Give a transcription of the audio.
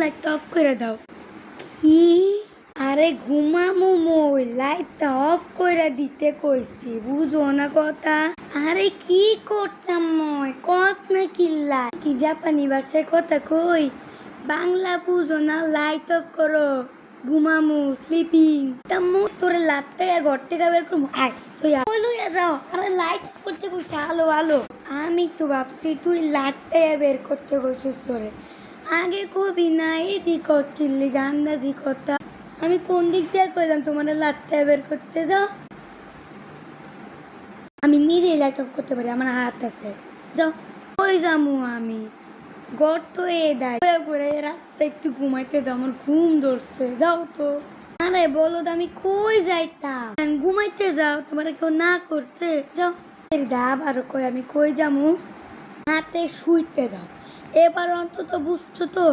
লাইটটা অফ করে দাও। কি? আরে ঘুমামু মই, লাইটটা অফ করে দিতে কইছি, বুঝো না কথা? আরে কি করতাম মই, কস না কিল্লা কি জাপানি ভাষায় কথা কই, বাংলা বুঝো না? লাইট অফ করো, ঘুমামু, স্লিপিং। তাম্মু তোরে লাটতে ঘর থেকে বের করবো, আয় তুই ওই লইয়া যাও। আরে লাইট অফ করতে কইছি, আলো আলো। আমি তো ভাবছি তুই লাটতে বের করতে কইছিস তোরে, আগে কবি না এদিক কিল্লি গান্দাজি কথা। আমি কোন দিক দিয়ে কইলাম তোমার লাটতে বের করতে যাও? আমি নিজেই লাইট অফ করতে পারি, আমার হাত আছে। যাও। কই যামু আমি? ঘর তো এ দেয় করে রাতটা একটু ঘুমাইতে দাও, আমার ঘুম ধরছে। যাও তো। আরে বলো তো আমি কই যাইতাম? ঘুমাইতে যাও, তোমার কেউ না করছে? যাও। আবারও কই আমি কই যামু? হাতে শুইতে যাও। এবার অন্তত বুঝছো তো?